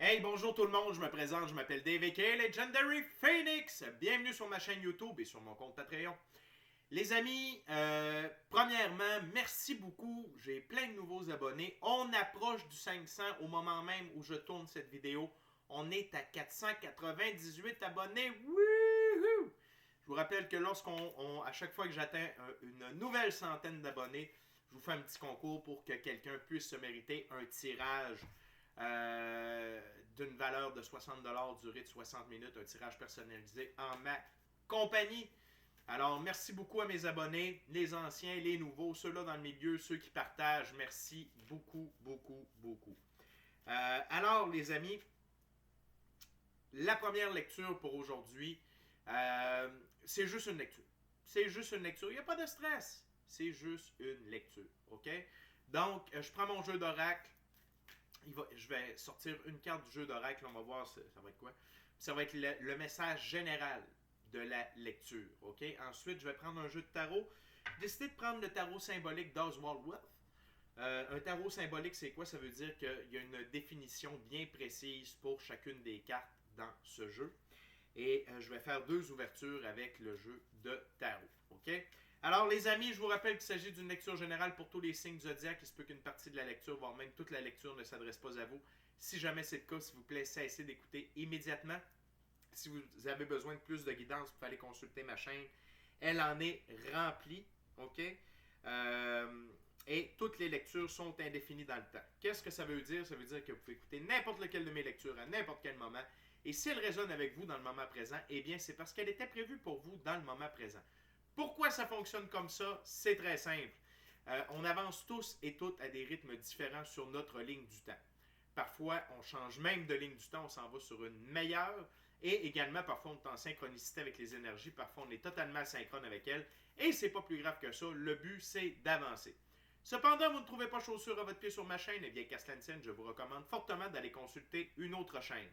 Hey, bonjour tout le monde, je me présente, je m'appelle Dave aka Legendary Phoenix. Bienvenue sur ma chaîne YouTube et sur mon compte Patreon. Les amis, premièrement, merci beaucoup. J'ai plein de nouveaux abonnés. On approche du 500 au moment même où je tourne cette vidéo. On est à 498 abonnés. Wouhou! Je vous rappelle que à chaque fois que j'atteins une nouvelle centaine d'abonnés, je vous fais un petit concours pour que quelqu'un puisse se mériter un tirage d'une valeur de 60$, durée de 60 minutes, un tirage personnalisé en ma compagnie. Alors, merci beaucoup à mes abonnés, les anciens, les nouveaux, ceux-là dans le milieu, ceux qui partagent. Merci beaucoup, beaucoup, beaucoup. Alors, les amis, la première lecture pour aujourd'hui, c'est juste une lecture. C'est juste une lecture. Il n'y a pas de stress. C'est juste une lecture. OK? Donc, je prends mon jeu d'oracle. Je vais sortir une carte du jeu d'oracle. On va voir ça va être quoi. Ça va être le message général de la lecture. OK? Ensuite, je vais prendre un jeu de tarot. J'ai décidé de prendre le tarot symbolique d'Oswald Wealth. Un tarot symbolique, c'est quoi? Ça veut dire qu'il y a une définition bien précise pour chacune des cartes dans ce jeu. Et je vais faire deux ouvertures avec le jeu de tarot. OK? Alors, les amis, je vous rappelle qu'il s'agit d'une lecture générale pour tous les signes zodiaques. Il se peut qu'une partie de la lecture, voire même toute la lecture, ne s'adresse pas à vous. Si jamais c'est le cas, s'il vous plaît, cessez d'écouter immédiatement. Si vous avez besoin de plus de guidance, vous pouvez aller consulter ma chaîne. Elle en est remplie. OK? Et toutes les lectures sont indéfinies dans le temps. Qu'est-ce que ça veut dire? Ça veut dire que vous pouvez écouter n'importe lequel de mes lectures à n'importe quel moment. Et si elle résonne avec vous dans le moment présent, eh bien, c'est parce qu'elle était prévue pour vous dans le moment présent. Pourquoi ça fonctionne comme ça? C'est très simple. On avance tous et toutes à des rythmes différents sur notre ligne du temps. Parfois, on change même de ligne du temps, on s'en va sur une meilleure. Et également, parfois, on est en synchronicité avec les énergies. Parfois, on est totalement asynchrone avec elles. Et c'est pas plus grave que ça. Le but, c'est d'avancer. Cependant, vous ne trouvez pas chaussure à votre pied sur ma chaîne, eh bien, qu'à cela ne tienne, je vous recommande fortement d'aller consulter une autre chaîne.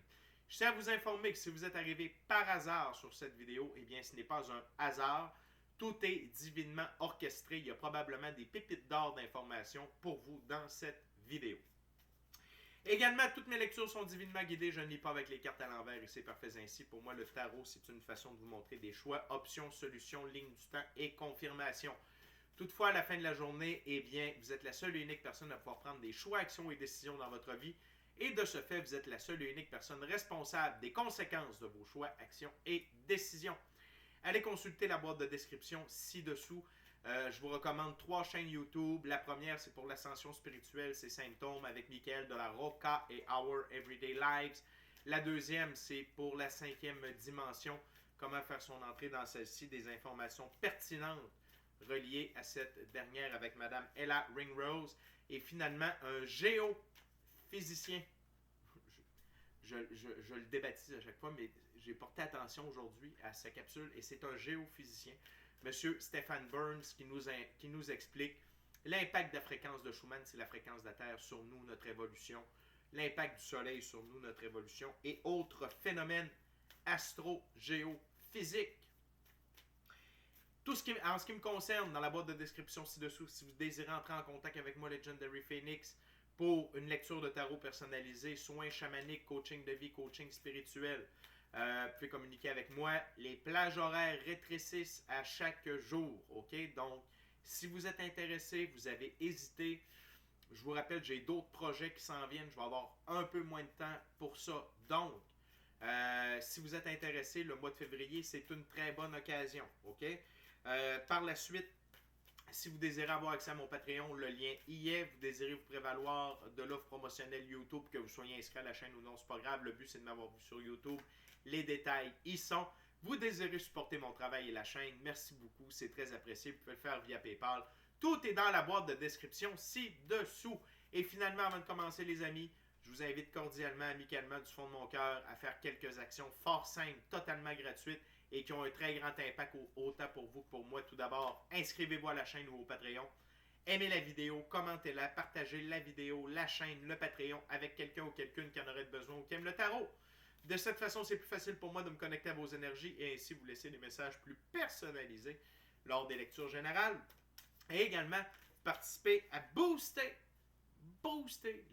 Je tiens à vous informer que si vous êtes arrivé par hasard sur cette vidéo, eh bien, ce n'est pas un hasard. Tout est divinement orchestré. Il y a probablement des pépites d'or d'informations pour vous dans cette vidéo. Également, toutes mes lectures sont divinement guidées. Je ne lis pas avec les cartes à l'envers et c'est parfait ainsi. Pour moi, le tarot, c'est une façon de vous montrer des choix, options, solutions, lignes du temps et confirmation. Toutefois, à la fin de la journée, eh bien, vous êtes la seule et unique personne à pouvoir prendre des choix, actions et décisions dans votre vie. Et de ce fait, vous êtes la seule et unique personne responsable des conséquences de vos choix, actions et décisions. Allez consulter la boîte de description ci-dessous. Je vous recommande 3 chaînes YouTube. La première, c'est pour l'ascension spirituelle, c'est Symptômes avec Michael de la Rocca et Our Everyday Lives. La deuxième, c'est pour la 5e dimension, comment faire son entrée dans celle-ci, des informations pertinentes reliées à cette dernière avec Madame Ella Ringrose. Et finalement, un géophysicien. Je le débaptise à chaque fois, mais j'ai porté attention aujourd'hui à sa capsule et c'est un géophysicien, Monsieur Stephen Burns, qui nous explique l'impact de la fréquence de Schumann, c'est la fréquence de la Terre sur nous, notre évolution, l'impact du Soleil sur nous, notre évolution et autres phénomènes astro-géophysiques. En ce qui me concerne, dans la boîte de description ci-dessous, si vous désirez entrer en contact avec moi, Legendary Phoenix, pour une lecture de tarot personnalisée, soins chamaniques, coaching de vie, coaching spirituel, vous pouvez communiquer avec moi. Les plages horaires rétrécissent à chaque jour. OK? Donc, si vous êtes intéressé, vous avez hésité, je vous rappelle, j'ai d'autres projets qui s'en viennent. Je vais avoir un peu moins de temps pour ça. Donc, si vous êtes intéressé, le mois de février, c'est une très bonne occasion. OK? Par la suite, si vous désirez avoir accès à mon Patreon, le lien y est. Vous désirez vous prévaloir de l'offre promotionnelle YouTube, que vous soyez inscrit à la chaîne ou non, c'est pas grave. Le but, c'est de m'avoir vu sur YouTube. Les détails y sont. Vous désirez supporter mon travail et la chaîne, merci beaucoup, c'est très apprécié. Vous pouvez le faire via PayPal. Tout est dans la boîte de description ci-dessous. Et finalement, avant de commencer, les amis, je vous invite cordialement, amicalement, du fond de mon cœur, à faire quelques actions fort simples, totalement gratuites et qui ont un très grand impact autant pour vous que pour moi. Tout d'abord, inscrivez-vous à la chaîne ou au Patreon. Aimez la vidéo, commentez-la, partagez la vidéo, la chaîne, le Patreon avec quelqu'un ou quelqu'une qui en aurait besoin ou qui aime le tarot. De cette façon, c'est plus facile pour moi de me connecter à vos énergies et ainsi vous laisser des messages plus personnalisés lors des lectures générales. Et également, participer à booster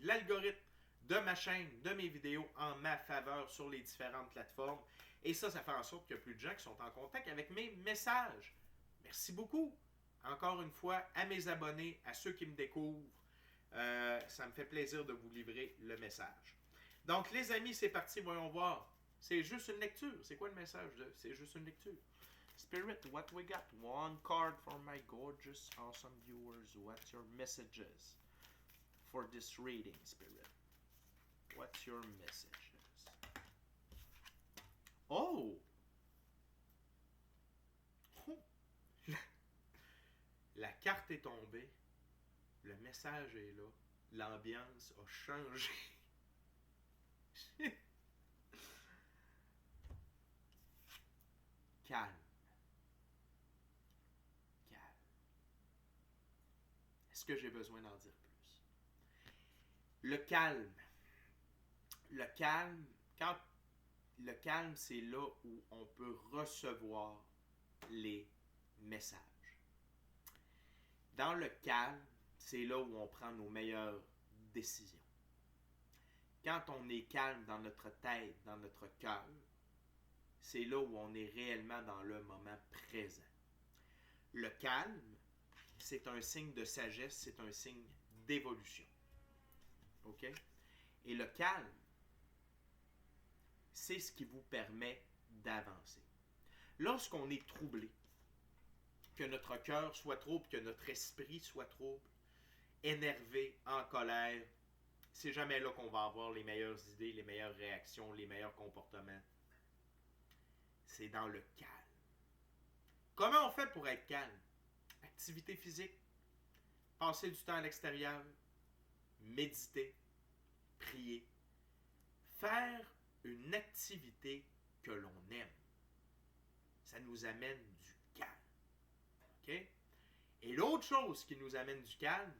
l'algorithme de ma chaîne, de mes vidéos en ma faveur sur les différentes plateformes. Et ça fait en sorte qu'il y a plus de gens qui sont en contact avec mes messages. Merci beaucoup. Encore une fois, à mes abonnés, à ceux qui me découvrent, ça me fait plaisir de vous livrer le message. Donc, les amis, c'est parti, voyons voir. C'est juste une lecture. C'est quoi le message de c'est juste une lecture? Spirit, what we got? One card for my gorgeous, awesome viewers. What's your messages for this reading, Spirit? What's your messages? Oh! La carte est tombée. Le message est là. L'ambiance a changé. Calme. Calme. Est-ce que j'ai besoin d'en dire plus? Le calme. Le calme, le calme, c'est là où on peut recevoir les messages. Dans le calme, c'est là où on prend nos meilleures décisions. Quand on est calme dans notre tête, dans notre cœur, c'est là où on est réellement dans le moment présent. Le calme, c'est un signe de sagesse, c'est un signe d'évolution. OK? Et le calme, c'est ce qui vous permet d'avancer. Lorsqu'on est troublé, que notre cœur soit trouble, que notre esprit soit trouble, énervé, en colère, c'est jamais là qu'on va avoir les meilleures idées, les meilleures réactions, les meilleurs comportements. C'est dans le calme. Comment on fait pour être calme? Activité physique, passer du temps à l'extérieur, méditer, prier, faire une activité que l'on aime. Ça nous amène du calme. OK? Et l'autre chose qui nous amène du calme,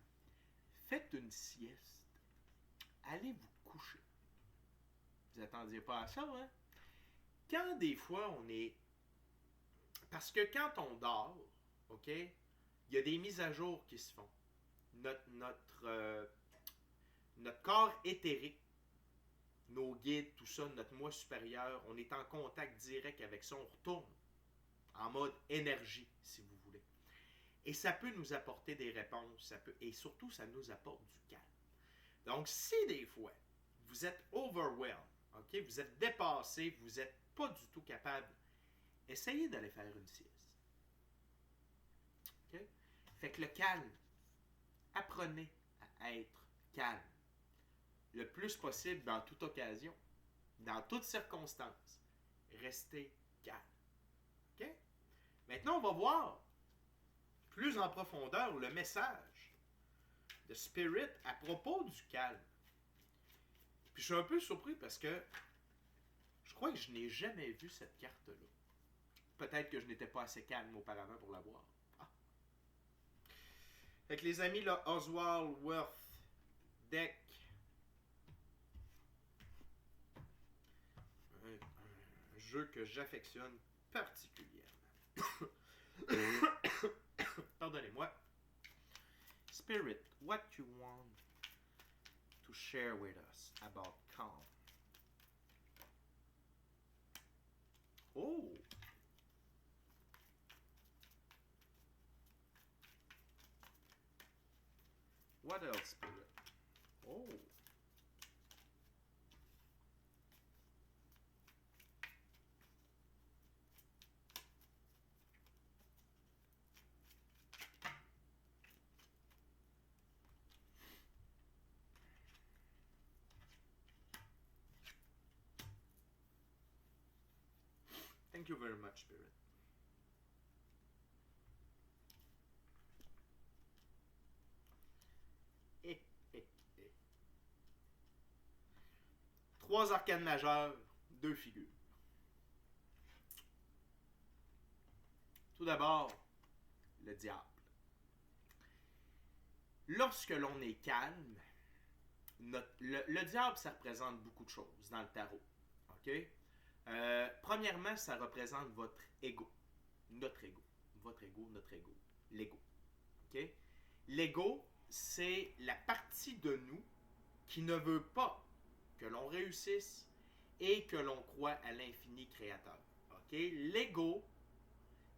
faites une sieste. Allez vous coucher. Vous n'attendiez pas à ça, hein? Quand des fois on est... Parce que quand on dort, OK, il y a des mises à jour qui se font. Notre corps éthérique, nos guides, tout ça, notre moi supérieur, on est en contact direct avec ça, on retourne en mode énergie, si vous voulez. Et ça peut nous apporter des réponses, et surtout, ça nous apporte du calme. Donc, si des fois, vous êtes overwhelmed, OK, vous êtes dépassé, vous n'êtes pas du tout capable, essayez d'aller faire une sieste. OK? Fait que le calme, apprenez à être calme. Le plus possible dans toute occasion, dans toutes circonstances. Restez calme. OK? Maintenant, on va voir plus en profondeur le message de Spirit à propos du calme. Puis je suis un peu surpris parce que je crois que je n'ai jamais vu cette carte-là. Peut-être que je n'étais pas assez calme auparavant pour la voir. Ah. Fait que les amis, là, Oswald Worth Deck. Un jeu que j'affectionne particulièrement. Pardonnez-moi. Spirit, what you want to share with us about calm? Oh! What else, Spirit? Oh! Thank you very much, Spirit. Trois arcanes majeures, deux figures. Tout d'abord, le diable. Lorsque l'on est calme, le diable, ça représente beaucoup de choses dans le tarot. OK? Premièrement, ça représente votre ego. Notre ego. Votre ego, notre ego. L'ego. OK? L'ego, c'est la partie de nous qui ne veut pas que l'on réussisse et que l'on croit à l'infini créateur. OK? L'ego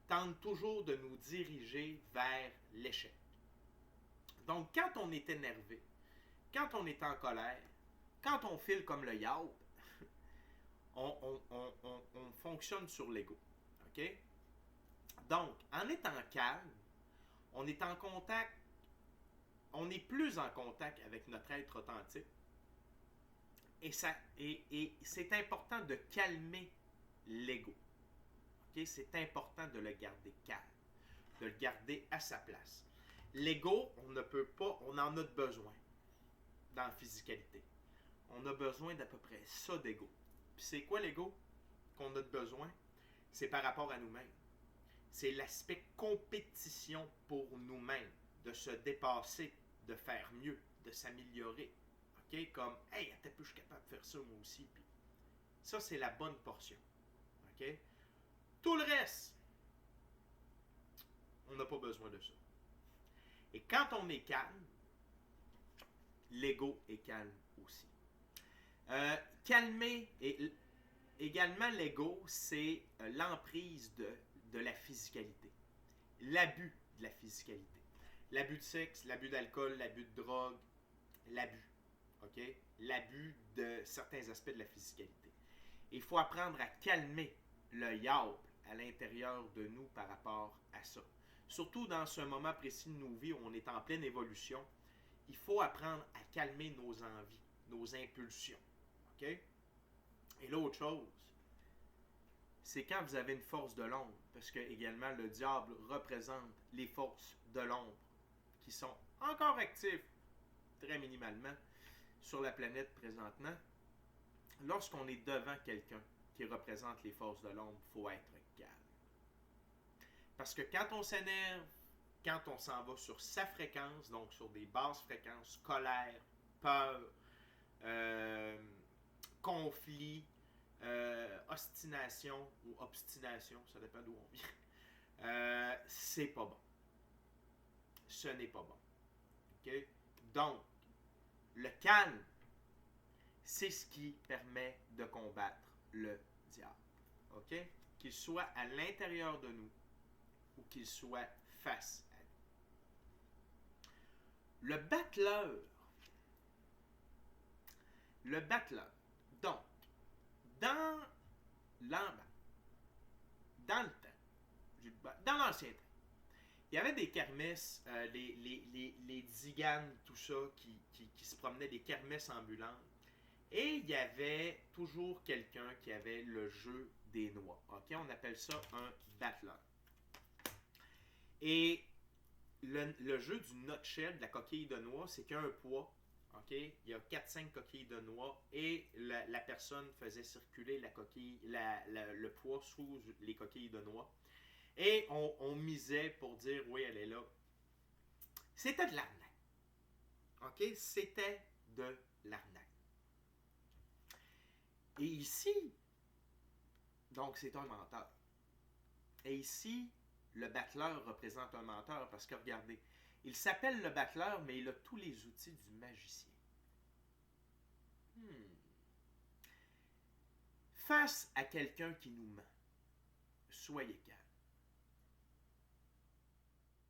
tente toujours de nous diriger vers l'échec. Donc, quand on est énervé, quand on est en colère, quand on file comme le yaourt, on fonctionne sur l'ego. OK? Donc, en étant calme, on est en contact, on est plus en contact avec notre être authentique. Et c'est important de calmer l'ego. Okay? C'est important de le garder calme, de le garder à sa place. L'ego, on ne peut pas, on en a besoin dans la physicalité. On a besoin d'à peu près ça d'ego. Puis c'est quoi l'ego qu'on a besoin? C'est par rapport à nous-mêmes. C'est l'aspect compétition pour nous-mêmes, de se dépasser, de faire mieux, de s'améliorer. OK? Comme, hey, attends, je suis capable de faire ça moi aussi. Puis ça, c'est la bonne portion. OK? Tout le reste, on n'a pas besoin de ça. Et quand on est calme, l'ego est calme aussi. Calmer, et également l'ego, c'est l'emprise de la physicalité. L'abus de la physicalité. L'abus de sexe, l'abus d'alcool, l'abus de drogue, l'abus. OK? L'abus de certains aspects de la physicalité. Il faut apprendre à calmer le yaourt à l'intérieur de nous par rapport à ça. Surtout dans ce moment précis de nos vies où on est en pleine évolution, il faut apprendre à calmer nos envies, nos impulsions. OK? Et l'autre chose, c'est quand vous avez une force de l'ombre, parce que également le diable représente les forces de l'ombre qui sont encore actives, très minimalement, sur la planète présentement. Lorsqu'on est devant quelqu'un qui représente les forces de l'ombre, il faut être calme. Parce que quand on s'énerve, quand on s'en va sur sa fréquence, donc sur des basses fréquences, colère, peur, conflit, ostination ou obstination, ça dépend d'où on vient, c'est pas bon. Ce n'est pas bon. Okay? Donc, le calme, c'est ce qui permet de combattre le diable. OK? Qu'il soit à l'intérieur de nous ou qu'il soit face à nous. Le battleur. Donc, dans l'ancien temps, il y avait des kermesses, les tziganes, tout ça, qui se promenaient, des kermesses ambulantes. Et il y avait toujours quelqu'un qui avait le jeu des noix. Okay? On appelle ça un battleur. Et le jeu du nutshell, de la coquille de noix, c'est qu'il y a un poids. Okay? Il y a 4-5 coquilles de noix et la personne faisait circuler le poids sous les coquilles de noix. Et on misait pour dire, oui, elle est là. C'était de l'arnaque. OK? C'était de l'arnaque. Et ici, donc c'est un menteur. Et ici, le battleur représente un menteur parce que regardez, il s'appelle le battleur, mais il a tous les outils du magicien. Face à quelqu'un qui nous ment, soyez calme.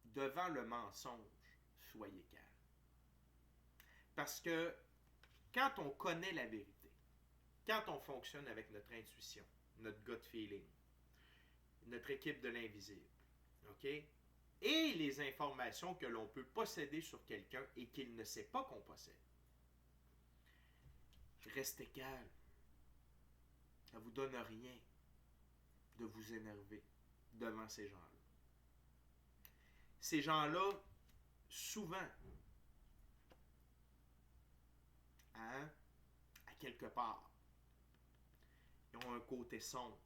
Devant le mensonge, soyez calme. Parce que quand on connaît la vérité, quand on fonctionne avec notre intuition, notre gut feeling, notre équipe de l'invisible, OK? Et les informations que l'on peut posséder sur quelqu'un et qu'il ne sait pas qu'on possède, restez calme. Ça ne vous donne rien de vous énerver devant ces gens-là. Ces gens-là, souvent, à quelque part, ils ont un côté sombre,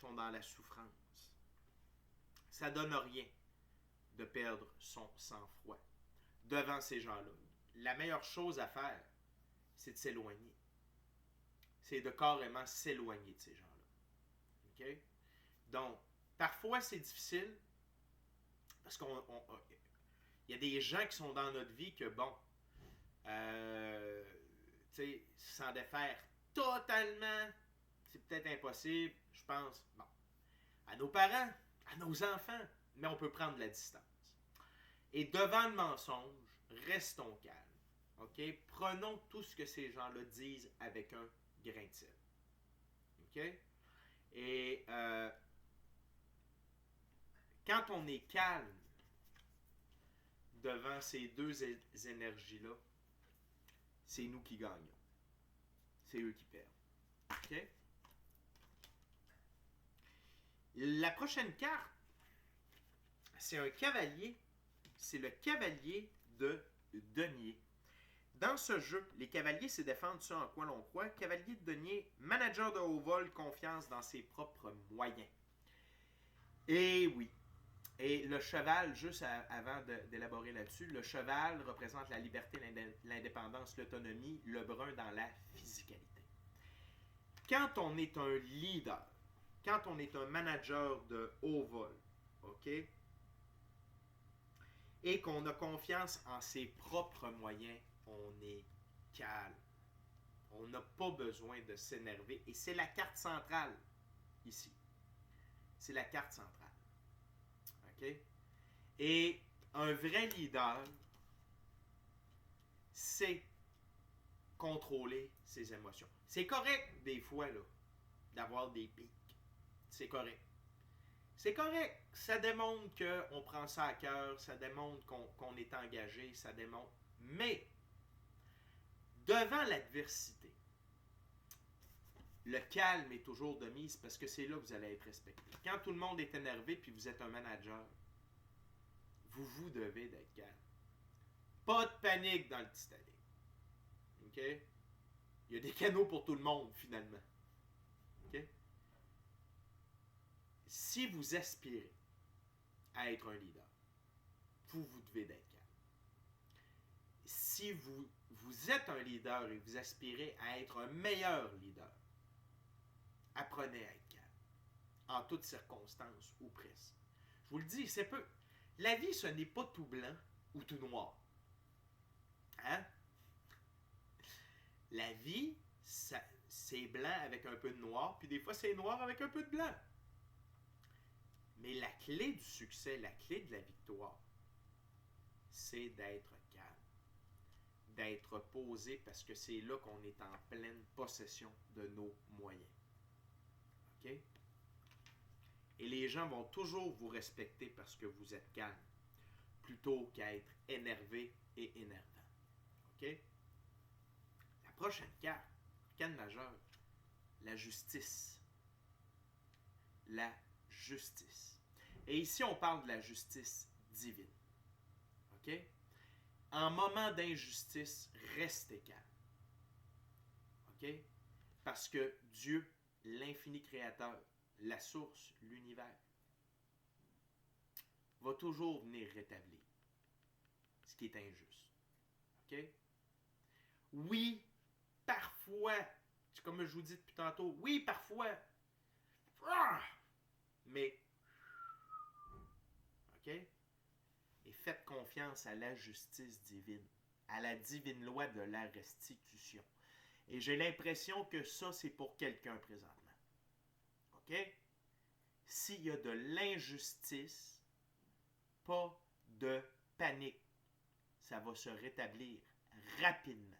sont dans la souffrance. Ça ne donne rien de perdre son sang-froid devant ces gens-là. La meilleure chose à faire, c'est de s'éloigner. C'est de carrément s'éloigner de ces gens-là. OK? Donc, parfois, c'est difficile parce qu'il y a des gens qui sont dans notre vie que, bon, s'en défaire totalement, c'est peut-être impossible, je pense, bon, à nos parents, à nos enfants, mais on peut prendre la distance. Et devant le mensonge, restons calmes. OK? Prenons tout ce que ces gens-là disent avec un grain de sel. OK? Et quand on est calme devant ces deux énergies-là, c'est nous qui gagnons. C'est eux qui perdent. OK? La prochaine carte, c'est un cavalier. C'est le cavalier de denier. Dans ce jeu, les cavaliers, c'est défendre ce en quoi l'on croit. Cavalier de denier, manager de haut vol, confiance dans ses propres moyens. Et oui. Et le cheval, juste avant d'élaborer là-dessus, le cheval représente la liberté, l'indépendance, l'autonomie, le brun dans la physicalité. Quand on est un leader, quand on est un manager de haut vol, OK? Et qu'on a confiance en ses propres moyens, on est calme. On n'a pas besoin de s'énerver. Et c'est la carte centrale, ici. C'est la carte centrale. OK? Et un vrai leader, c'est contrôler ses émotions. C'est correct, des fois, là, d'avoir des pics. C'est correct. C'est correct. Ça démontre qu'on prend ça à cœur, ça démontre qu'on est engagé, ça démontre... Mais, devant l'adversité, le calme est toujours de mise parce que c'est là que vous allez être respecté. Quand tout le monde est énervé puis vous êtes un manager, vous devez d'être calme. Pas de panique dans le Titanic. OK? Il y a des canaux pour tout le monde, finalement. OK? Si vous aspirez à être un leader, vous devez d'être calme. Si vous êtes un leader et vous aspirez à être un meilleur leader, apprenez à être calme. En toutes circonstances ou presque. Je vous le dis, c'est peu. La vie, ce n'est pas tout blanc ou tout noir. Hein? La vie, c'est blanc avec un peu de noir, puis des fois c'est noir avec un peu de blanc. Mais la clé du succès, la clé de la victoire, c'est d'être calme, d'être posé, parce que c'est là qu'on est en pleine possession de nos moyens. OK? Et les gens vont toujours vous respecter parce que vous êtes calme, plutôt qu'à être énervé et énervant. OK? La prochaine carte, arcane majeure, la justice. La justice. Et ici, on parle de la justice divine. OK? En moment d'injustice, restez calme. OK? Parce que Dieu, l'infini créateur, la source, l'univers, va toujours venir rétablir ce qui est injuste. OK? Oui, parfois, comme je vous dis depuis tantôt, oui, parfois, mais, OK? Et faites confiance à la justice divine, à la divine loi de la restitution. Et j'ai l'impression que ça, c'est pour quelqu'un présentement. OK? S'il y a de l'injustice, pas de panique. Ça va se rétablir rapidement.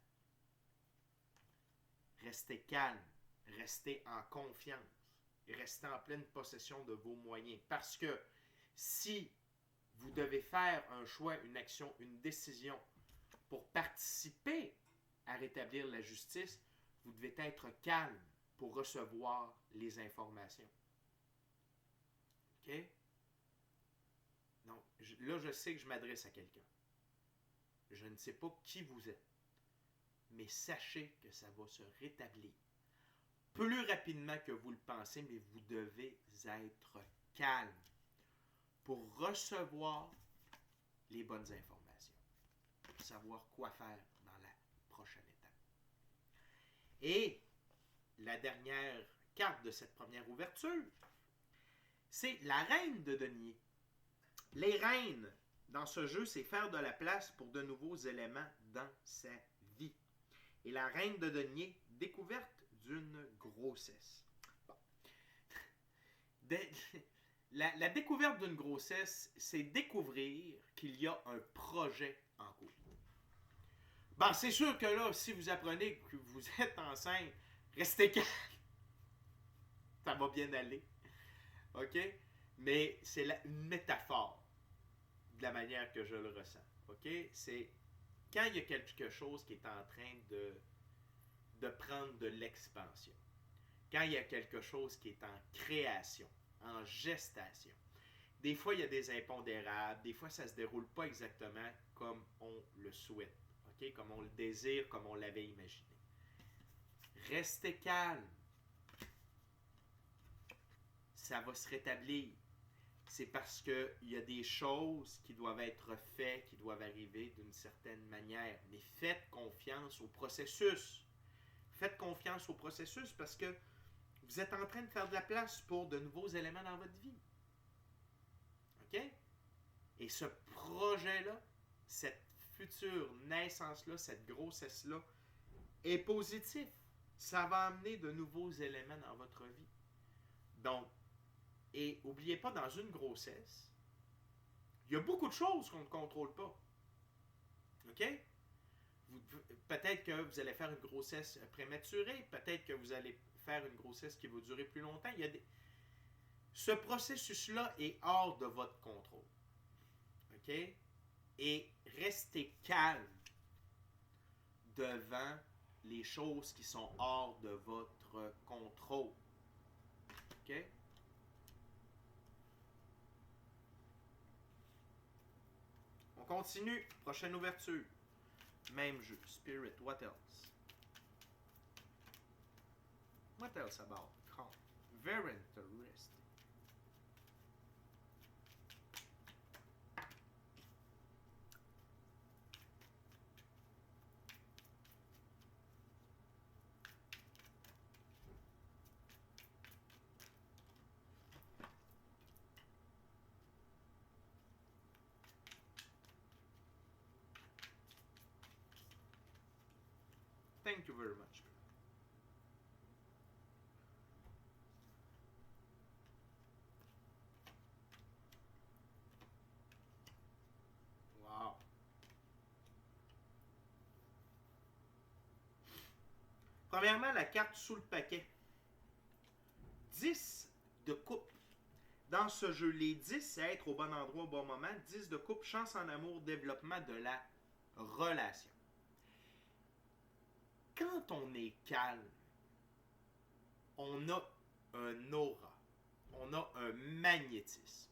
Restez calme, restez en confiance, restez en pleine possession de vos moyens. Parce que si vous devez faire un choix, une action, une décision pour participer à rétablir la justice, vous devez être calme pour recevoir les informations. OK? Donc, là, je sais que je m'adresse à quelqu'un. Je ne sais pas qui vous êtes, mais sachez que ça va se rétablir plus rapidement que vous le pensez, mais vous devez être calme pour recevoir les bonnes informations, pour savoir quoi faire dans la prochaine étape. Et la dernière carte de cette première ouverture, c'est la reine de denier. Les reines, dans ce jeu, c'est faire de la place pour de nouveaux éléments dans sa vie. Et la reine de denier, découverte d'une grossesse. Bon. La découverte d'une grossesse, c'est découvrir qu'il y a un projet en cours. Bon, c'est sûr que là, si vous apprenez que vous êtes enceinte, restez calme. Ça va bien aller. OK? Mais c'est une métaphore de la manière que je le ressens. OK? C'est quand il y a quelque chose qui est en train de prendre de l'expansion. Quand il y a quelque chose qui est en création, en gestation. Des fois, il y a des impondérables. Des fois, ça ne se déroule pas exactement comme on le souhaite. OK? Comme on le désire, comme on l'avait imaginé. Restez calme. Ça va se rétablir. C'est parce qu'il y a des choses qui doivent être faites, qui doivent arriver d'une certaine manière. Mais faites confiance au processus. Faites confiance au processus parce que vous êtes en train de faire de la place pour de nouveaux éléments dans votre vie. OK? Et ce projet-là, cette future naissance-là, cette grossesse-là, est positif. Ça va amener de nouveaux éléments dans votre vie. Donc, et n'oubliez pas, dans une grossesse, il y a beaucoup de choses qu'on ne contrôle pas. OK? Peut-être que vous allez faire une grossesse prématurée, peut-être que vous allez faire une grossesse qui va durer plus longtemps. Ce processus-là est hors de votre contrôle. OK? Et restez calme devant les choses qui sont hors de votre contrôle. OK? On continue. Prochaine ouverture. Même jeu. Spirit. What else? What else about calm? Very interesting. Thank you very much. Wow. Premièrement, la carte sous le paquet. 10 de coupe. Dans ce jeu, les 10, c'est être au bon endroit au bon moment. 10 de coupe, chance en amour, développement de la relation. Quand on est calme, on a un aura, on a un magnétisme.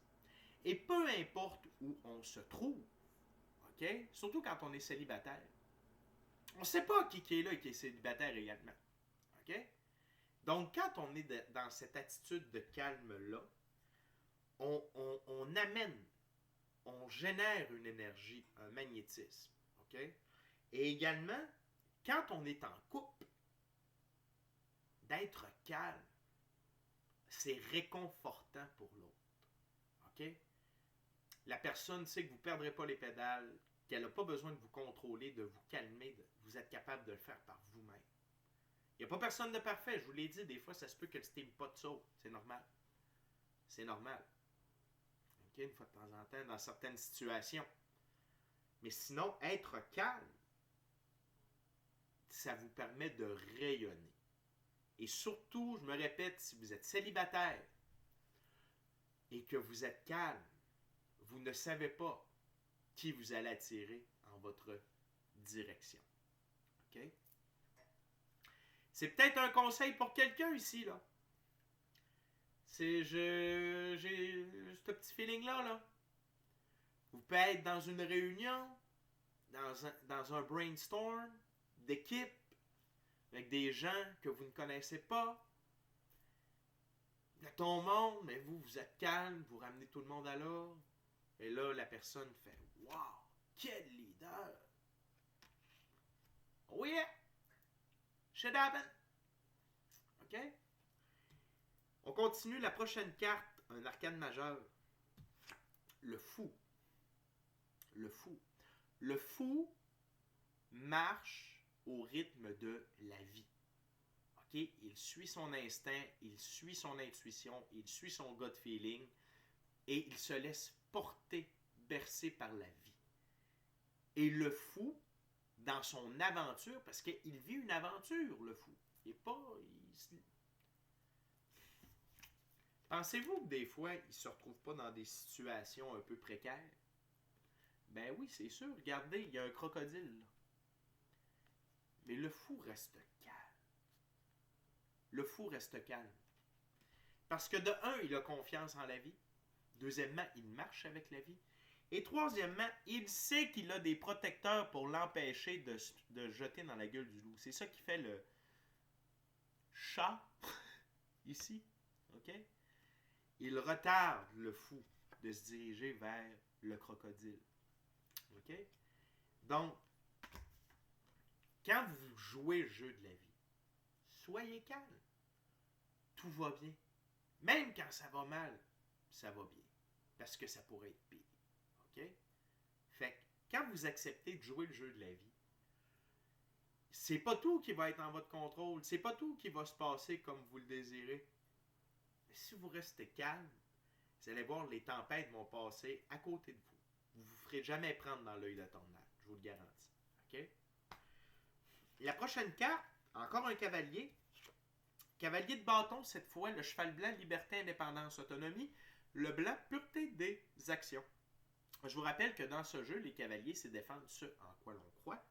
Et peu importe où on se trouve, OK? Surtout quand on est célibataire, on ne sait pas qui est là et qui est célibataire également. OK? Donc, quand on est dans cette attitude de calme-là, on amène, on génère une énergie, un magnétisme. OK? Et également, quand on est en couple, d'être calme, c'est réconfortant pour l'autre. OK? La personne sait que vous ne perdrez pas les pédales, qu'elle n'a pas besoin de vous contrôler, de vous calmer, vous êtes capable de le faire par vous-même. Il n'y a pas personne de parfait, je vous l'ai dit, des fois ça se peut que le steam pot saute, c'est normal. C'est normal. OK? Une fois de temps en temps, dans certaines situations. Mais sinon, être calme, ça vous permet de rayonner. Et surtout, je me répète, si vous êtes célibataire et que vous êtes calme, vous ne savez pas qui vous allez attirer en votre direction. OK? C'est peut-être un conseil pour quelqu'un ici, là. J'ai ce petit feeling-là, là. Vous pouvez être dans une réunion, dans un brainstorm d'équipe, avec des gens que vous ne connaissez pas. Il y a ton monde, mais vous êtes calme, vous ramenez tout le monde à l'ordre. Et là, la personne fait « Wow, quel leader! » Oh yeah! Shit happen! OK? On continue la prochaine carte, un arcane majeur. Le fou. Le fou. Le fou marche au rythme de la vie. OK? Il suit son instinct, il suit son intuition, il suit son gut feeling et il se laisse porter, bercer par la vie. Et le fou, dans son aventure, parce qu'il vit une aventure, le fou. Il n'est pas... Pensez-vous que des fois, il ne se retrouve pas dans des situations un peu précaires? Ben oui, c'est sûr. Regardez, il y a un crocodile, là. Mais le fou reste calme. Le fou reste calme. Parce que de un, il a confiance en la vie. Deuxièmement, il marche avec la vie. Et troisièmement, il sait qu'il a des protecteurs pour l'empêcher de jeter dans la gueule du loup. C'est ça qui fait le chat ici. OK? Il retarde le fou de se diriger vers le crocodile. OK? Donc, quand vous jouez le jeu de la vie, soyez calme. Tout va bien. Même quand ça va mal, ça va bien. Parce que ça pourrait être pire. OK? Fait que quand vous acceptez de jouer le jeu de la vie, c'est pas tout qui va être en votre contrôle. C'est pas tout qui va se passer comme vous le désirez. Mais si vous restez calme, vous allez voir, les tempêtes vont passer à côté de vous. Vous ne vous ferez jamais prendre dans l'œil de la tornade. Je vous le garantis. OK? La prochaine carte, encore un cavalier. Cavalier de bâton, cette fois, le cheval blanc, liberté, indépendance, autonomie. Le blanc, pureté des actions. Je vous rappelle que dans ce jeu, les cavaliers, c'est défendre ce en quoi l'on croit.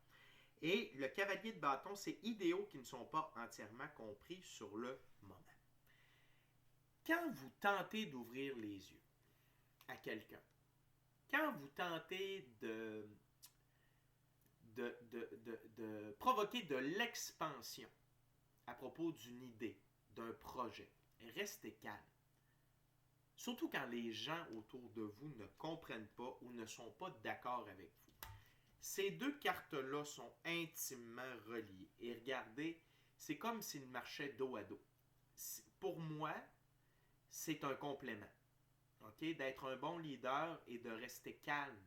Et le cavalier de bâton, c'est idéaux qui ne sont pas entièrement compris sur le moment. Quand vous tentez d'ouvrir les yeux à quelqu'un, quand vous tentez de provoquer de l'expansion à propos d'une idée, d'un projet, restez calme. Surtout quand les gens autour de vous ne comprennent pas ou ne sont pas d'accord avec vous. Ces deux cartes-là sont intimement reliées. Et regardez, c'est comme s'ils marchaient dos à dos. Pour moi, c'est un complément. Okay? D'être un bon leader et de rester calme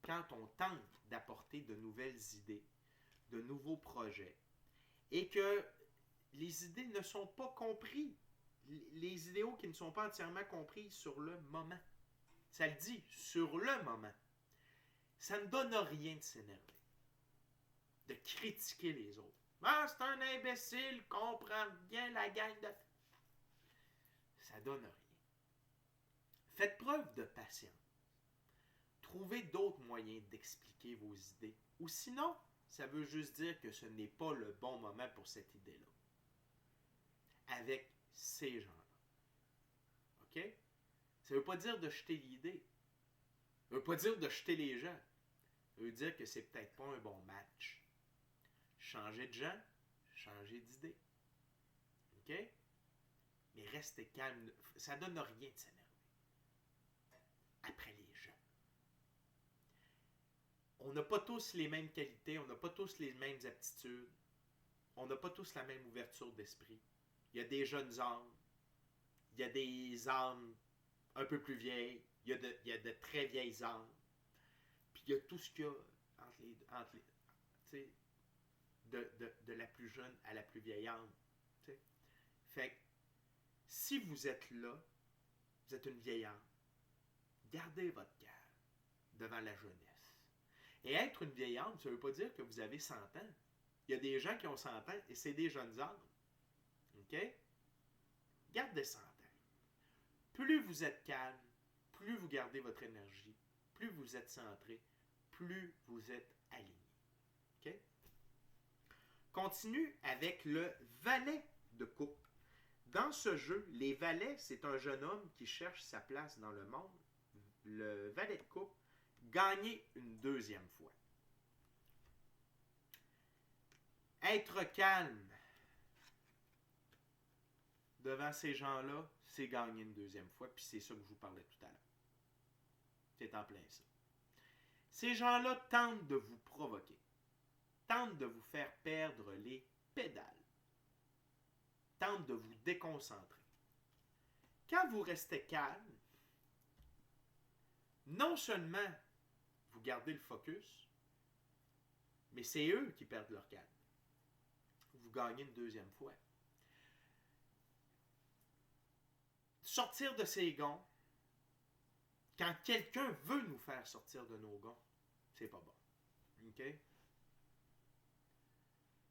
quand on tente d'apporter de nouvelles idées, de nouveaux projets, et que les idées ne sont pas comprises. Les idéaux qui ne sont pas entièrement compris sur le moment. Ça le dit, sur le moment. Ça ne donne rien de s'énerver, de critiquer les autres. Ah, c'est un imbécile, comprend bien la gang de... Ça donne rien. Faites preuve de patience. Trouvez d'autres moyens d'expliquer vos idées. Ou sinon, ça veut juste dire que ce n'est pas le bon moment pour cette idée-là. Avec ces gens-là. OK? Ça ne veut pas dire de jeter l'idée. Ça ne veut pas dire de jeter les gens. Ça veut dire que c'est peut-être pas un bon match. Changer de gens, changer d'idée. OK? Mais restez calme. Ça ne donne rien de s'énerver. Après les gens. On n'a pas tous les mêmes qualités, on n'a pas tous les mêmes aptitudes. On n'a pas tous la même ouverture d'esprit. Il y a des jeunes âmes. Il y a des âmes un peu plus vieilles. Il y a de très vieilles âmes. Puis il y a tout ce qu'il y a entre les tu sais, de la plus jeune à la plus vieille âme. Tu sais. Fait que, si vous êtes là, vous êtes une vieille âme, gardez votre calme devant la jeunesse. Et être une vieille âme, ça ne veut pas dire que vous avez 100 ans. Il y a des gens qui ont 100 ans et c'est des jeunes âmes. OK? Gardez 100 ans. Plus vous êtes calme, plus vous gardez votre énergie, plus vous êtes centré, plus vous êtes aligné. OK? Continue avec le valet de coupe. Dans ce jeu, les valets, c'est un jeune homme qui cherche sa place dans le monde. Le valet de coupe, gagner une deuxième fois. Être calme devant ces gens-là, c'est gagner une deuxième fois, puis c'est ça que je vous parlais tout à l'heure. C'est en plein ça. Ces gens-là tentent de vous provoquer, tentent de vous faire perdre les pédales, tentent de vous déconcentrer. Quand vous restez calme, non seulement vous gardez le focus, Mais c'est eux qui perdent leur calme. Vous gagnez une deuxième fois. Sortir de ses gonds, quand quelqu'un veut nous faire sortir de nos gonds, c'est pas bon. OK?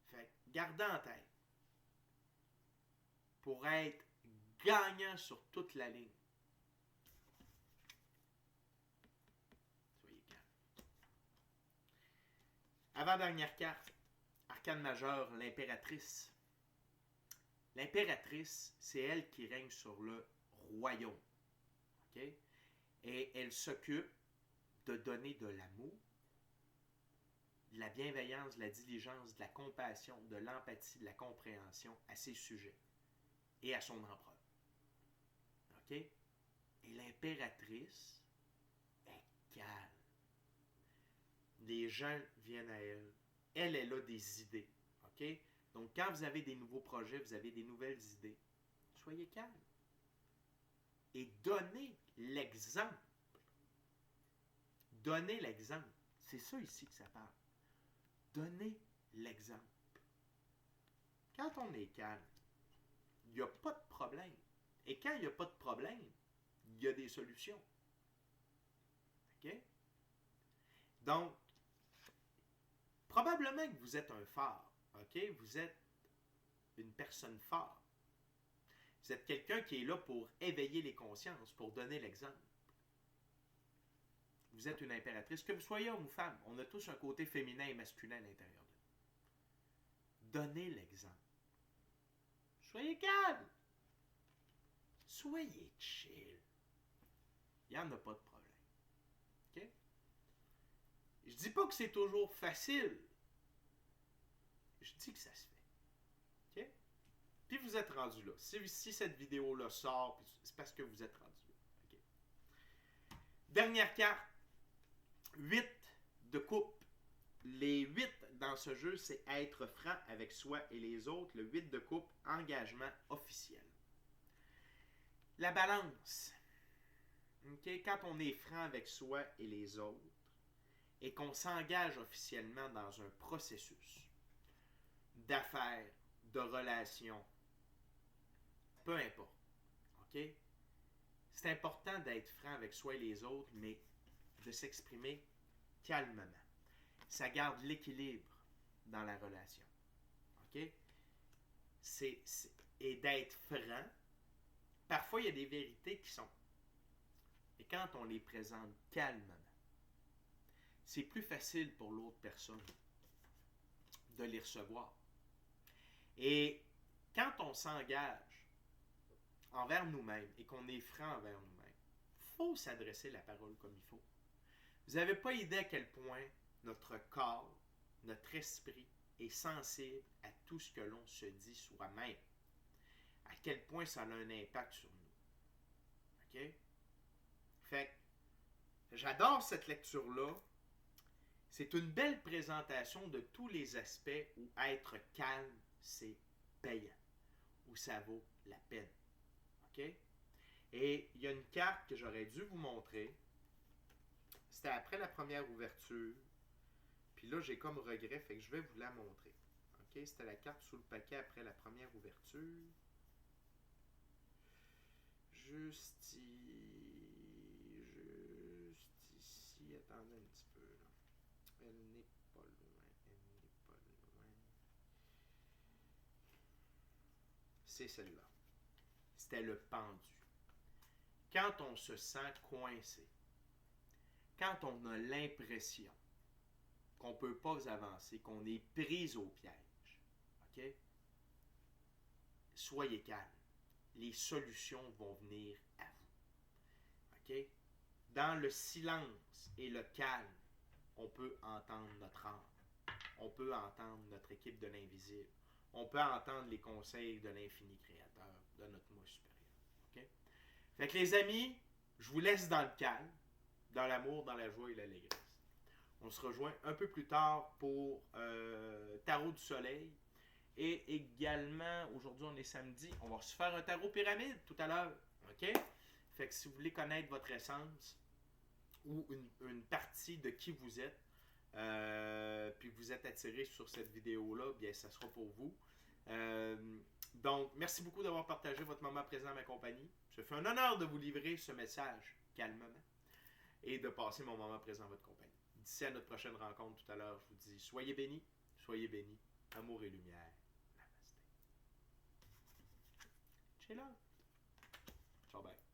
Fait que gardez en tête, pour être gagnant sur toute la ligne, soyez calme. Avant-dernière carte, arcane majeure, l'impératrice. L'impératrice, c'est elle qui règne sur le royaume. OK? Et elle s'occupe de donner de l'amour, de la bienveillance, de la diligence, de la compassion, de l'empathie, de la compréhension à ses sujets et à son empereur. OK? Et l'impératrice est calme. Les gens viennent à elle. Elle a des idées. OK? Donc, quand vous avez des nouveaux projets, vous avez des nouvelles idées, soyez calme. Et donnez l'exemple. Donnez l'exemple. C'est ça ici que ça parle. Donnez l'exemple. Quand on est calme, il n'y a pas de problème. Et quand il n'y a pas de problème, il y a des solutions. OK? Donc, probablement que vous êtes un phare. OK? Vous êtes une personne phare. Vous êtes quelqu'un qui est là pour éveiller les consciences, pour donner l'exemple. Vous êtes une impératrice. Que vous soyez homme ou femme, on a tous un côté féminin et masculin à l'intérieur de nous. Donnez l'exemple. Soyez calme. Soyez chill. Il n'y en a pas de problème. OK? Je dis pas que c'est toujours facile. Je dis que ça se fait. OK? Puis vous êtes rendu là. Si cette vidéo-là sort, c'est parce que vous êtes rendu là. OK? Dernière carte. 8 de coupe. Les 8 dans ce jeu, c'est être franc avec soi et les autres. Le 8 de coupe, engagement officiel. La balance. Okay? Quand on est franc avec soi et les autres et qu'on s'engage officiellement dans un processus d'affaires, de relations, peu importe. Okay? C'est important d'être franc avec soi et les autres, mais de s'exprimer calmement. Ça garde l'équilibre dans la relation. OK? Et d'être franc, parfois il y a des vérités qui sont. Et quand on les présente calmement, c'est plus facile pour l'autre personne de les recevoir. Et quand on s'engage envers nous-mêmes et qu'on est franc envers nous-mêmes, il faut s'adresser la parole comme il faut. Vous n'avez pas idée à quel point notre corps, notre esprit est sensible à tout ce que l'on se dit soi-même. À quel point ça a un impact sur nous. OK? Fait que j'adore cette lecture-là. C'est une belle présentation de tous les aspects où être calme, c'est payant. Où ça vaut la peine. OK? Et il y a une carte que j'aurais dû vous montrer. C'était après la première ouverture. Puis là, j'ai comme regret, fait que je vais vous la montrer. OK? C'était la carte sous le paquet après la première ouverture. Juste ici. Attendez un petit peu. Là. Elle n'est pas loin. C'est celle-là. C'était le pendu. Quand on se sent coincé, quand on a l'impression qu'on ne peut pas avancer, qu'on est pris au piège, OK? Soyez calme. Les solutions vont venir à vous. OK? Dans le silence et le calme, on peut entendre notre âme. On peut entendre notre équipe de l'invisible. On peut entendre les conseils de l'infini créateur, de notre moi supérieur. OK? Fait que les amis, je vous laisse dans le calme, dans l'amour, dans la joie et l'allégresse. On se rejoint un peu plus tard pour Tarot du Soleil. Et également, aujourd'hui on est samedi, on va se faire un tarot pyramide tout à l'heure. OK? Fait que si vous voulez connaître votre essence ou une partie de qui vous êtes, puis que vous êtes attiré sur cette vidéo-là, bien, ça sera pour vous. Donc, merci beaucoup d'avoir partagé votre moment présent à ma compagnie. Je fais un honneur de vous livrer ce message calmement et de passer mon moment présent à votre compagnie. D'ici à notre prochaine rencontre tout à l'heure, je vous dis soyez bénis, amour et lumière. Namasté. Ciao, bye.